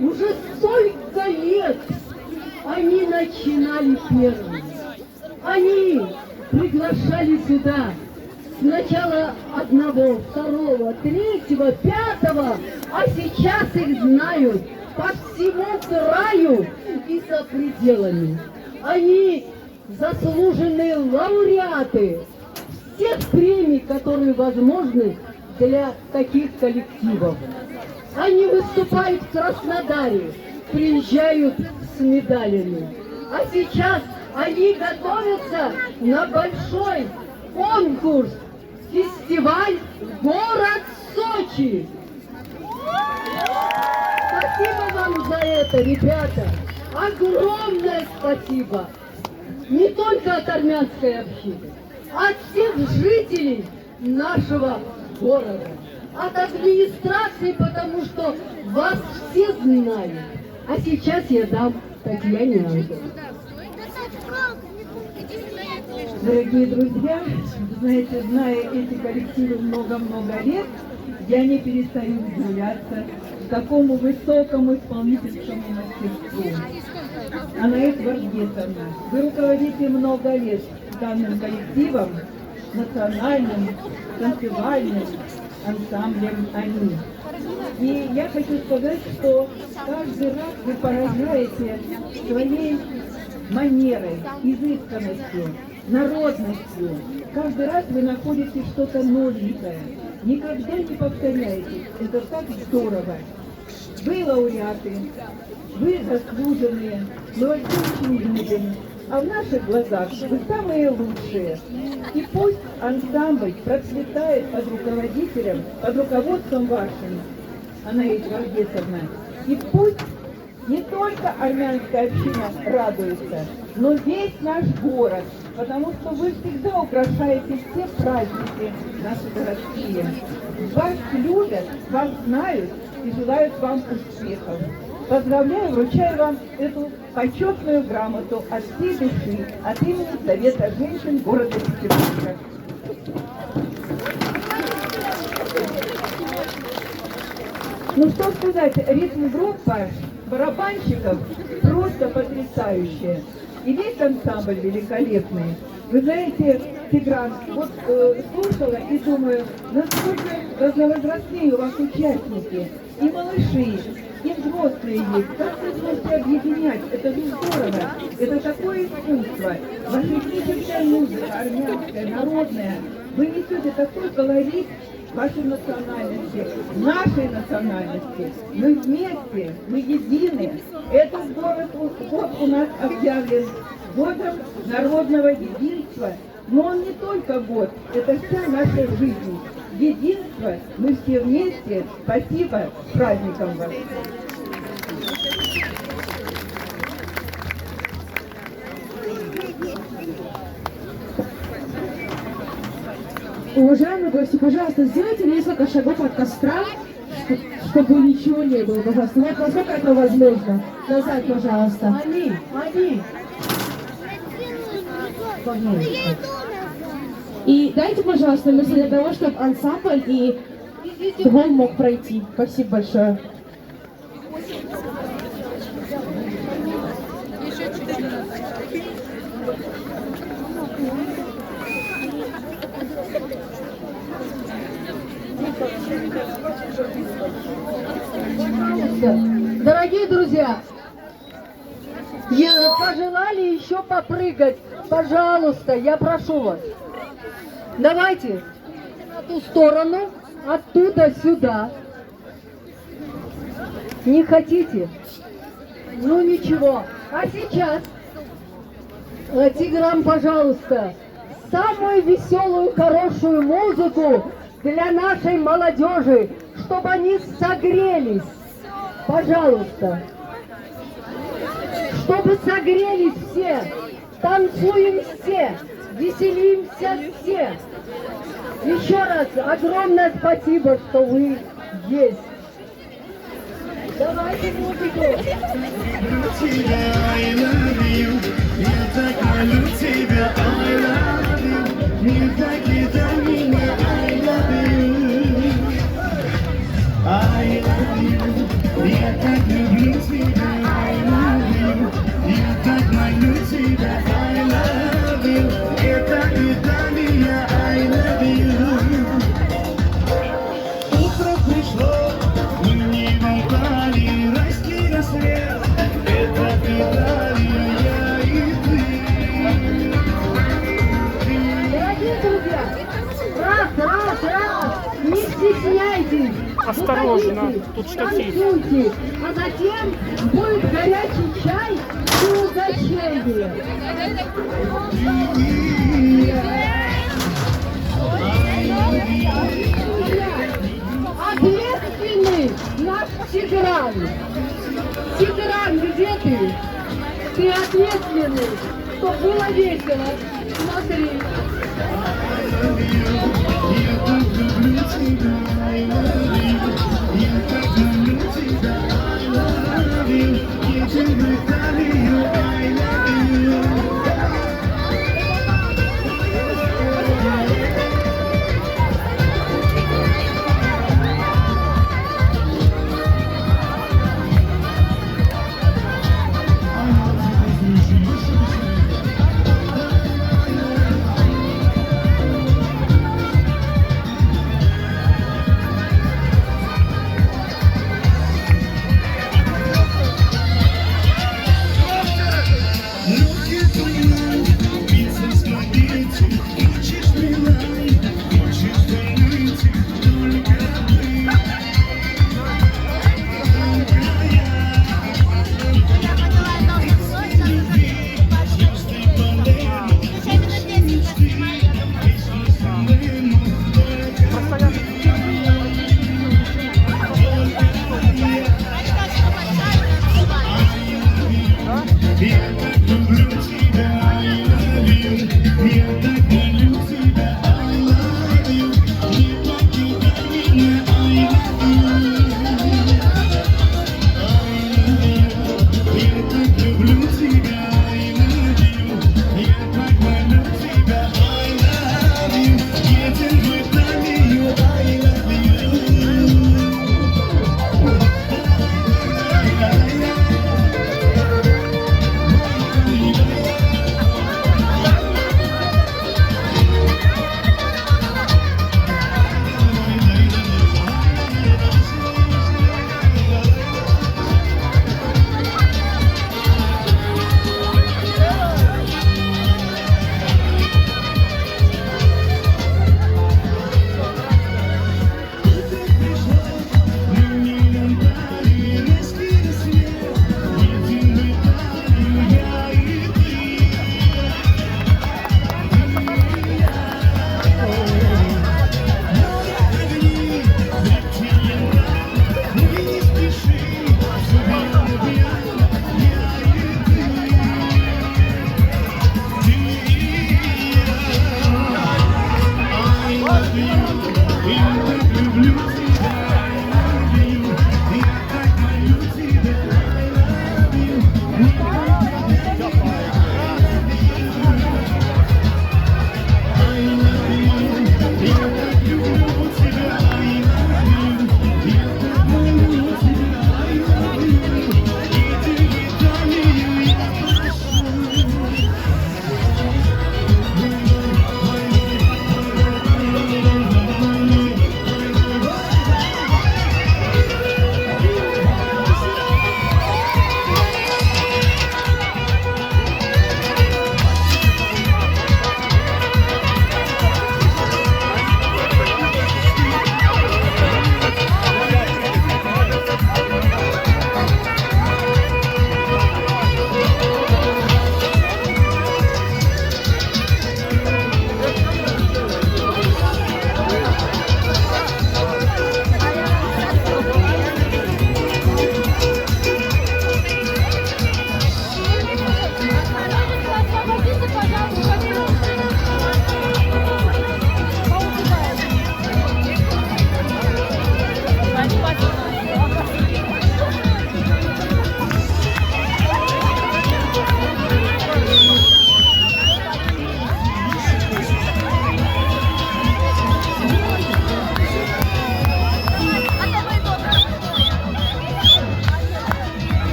уже столько лет они начинали первыми. Они приглашали сюда сначала одного, второго, третьего, пятого, а сейчас их знают по всему краю и за пределами. Они заслуженные лауреаты всех премий, которые возможны для таких коллективов. Они выступают в Краснодаре, приезжают с медалями. А сейчас они готовятся на большой конкурс, фестиваль «Город Сочи». Спасибо вам за это, ребята. Огромное спасибо. Не только от армянской общины, а от всех жителей нашего города. От администрации, потому что вас все знают. А сейчас я дам Татьяне Антоновне. Дорогие друзья, знаете, зная эти коллективы много-много лет, я не перестаю удивляться такому высокому исполнительскому мастерству. Анаит Варгесовна, вы руководите много лет данным коллективом, национальным, танцевальным ансамблем «Они». И я хочу сказать, что каждый раз вы поражаете своей манерой, изысканностью, народностью. Каждый раз вы находите что-то новенькое. Никогда не повторяетесь. Это так здорово. Вы лауреаты, вы заслуженные, мы вас очень любим. А в наших глазах вы самые лучшие. И пусть ансамбль процветает под руководителем, под руководством вашим, Анаит Варгесовна. И пусть не только армянская община радуется, но весь наш город, потому что вы всегда украшаете все праздники наши городские. Вас любят, вас знают и желают вам успехов. Поздравляю, вручаю вам эту почетную грамоту от всей души, от имени Совета женщин города Петербурга. Ну что сказать, ритм-группа барабанщиков просто потрясающая. И весь ансамбль великолепный. Вы знаете, Тигран, вот слушала и думаю, насколько разновозрастные у вас участники. И малыши, и взрослые есть. Как вы сможете объединять? Это же здорово. Это такое искусство. Ваша этническая музыка, армянская, народная. Вы несете такой колорит вашей национальности, нашей национальности. Мы вместе, мы едины. Этот год у нас объявлен годом народного единства. Но он не только год, это вся наша жизнь. Единство, мы все вместе. Спасибо, с праздником вас. Уважаемые гости, пожалуйста, сделайте несколько шагов от костра, чтобы ничего не было, пожалуйста. Вот насколько это возможно. Назад, пожалуйста. Они. И дайте, пожалуйста, место для того, чтобы ансамбль и двор мог пройти. Спасибо большое. Дорогие друзья, пожелали еще попрыгать? Пожалуйста, я прошу вас. Давайте на ту сторону, оттуда сюда. Не хотите? Ну ничего. А сейчас Тиграм, пожалуйста, самую веселую, хорошую музыку для нашей молодежи, чтобы они согрелись. Пожалуйста. Чтобы согрелись все, танцуем все, веселимся все. Еще раз огромное спасибо, что вы есть. Давайте музыку. Я так люблю тебя, I love you. Не покидай меня, I love you. I love you. Я так люблю тебя, I love you. Я так молю тебя, I love you. Не покидай меня, I love you. Утро пришло, мы не болтали, райский рассвет. Это Италия, я и ты. Дорогие друзья, раз, не стесняйтесь. Осторожно, выходите, тут штатив. танцуйте, а затем будет горячий чай и угощение. Ответственный наш Тигран. Тигран, где ты? Ты ответственный, чтобы было весело. Смотри. Я так люблю тебя, I love you. Я так люблю тебя, I love you. Едем в Италию, I love you.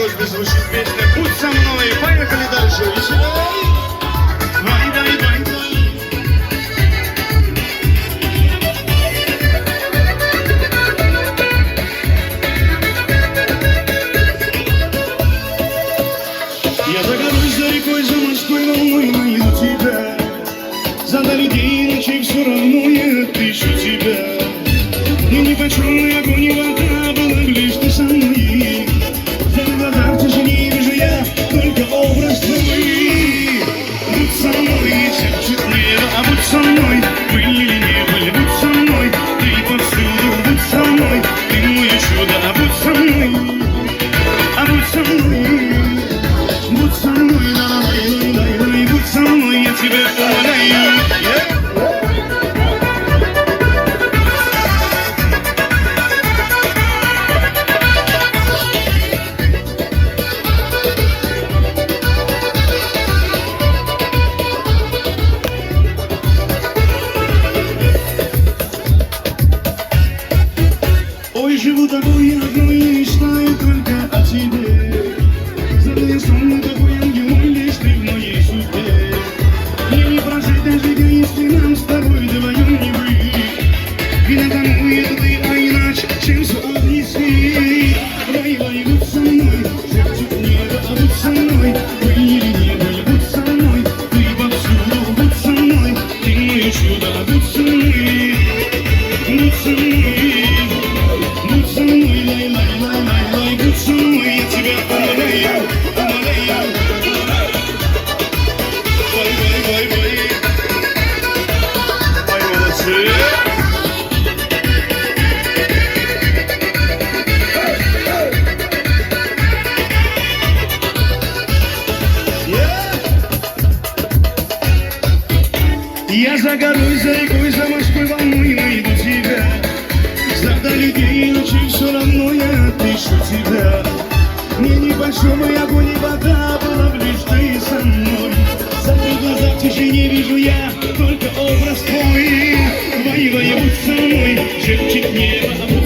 просьбе звучит песня «Будь со мной». Поехали дальше, веселей! Вай, дай, вай, дай. Я загорюсь за рекой, за морской волной, найду тебя. За дальней ночей все равно я отыщу тебя. И ни почем ни огонь, ни вода была лишь ты со мной. В твоих глазах тишине вижу я только образ твой. Будь со мной, шепчет небо, а будь со мной, были или не были, будь со мной, ты повсюду, будь со мной, ты мое чудо, а будь со мной, а будь со мной. Будь со мной, лай-лай-лай-лай, будь со мной, я тебя умоляю. Ой, живу тобой одной, мечтаю только о тебе. Задаю сон такой ангел, лишь ты в моей судьбе. Мне не прожить даже, если нам с тобой вдвоем не быть. Вина тому это ты, а иначе, чем все объяснить. Лай-лай, будь со мной, шепчет небо, а будь со мной. Были или не были, будь со мной, ты повсюду, будь со мной, ты мое чудо, а будь со мной, будь со мной. Будь со мной, лай-лай-лай-лай, будь со мной, я тебя умоляю, умоляю. Бай-бай-бай-бай. Ай, молодцы. Я загорюсь за рекой, за морской волной, найду тебя. За далекие ночи все равно я отыщу тебя. Мне ни большой мой огонь, ни вода была лишь ты со мной. За твоих глазах в тишине вижу я только образ твой. Твои будь со мной, шепчет небо, а будь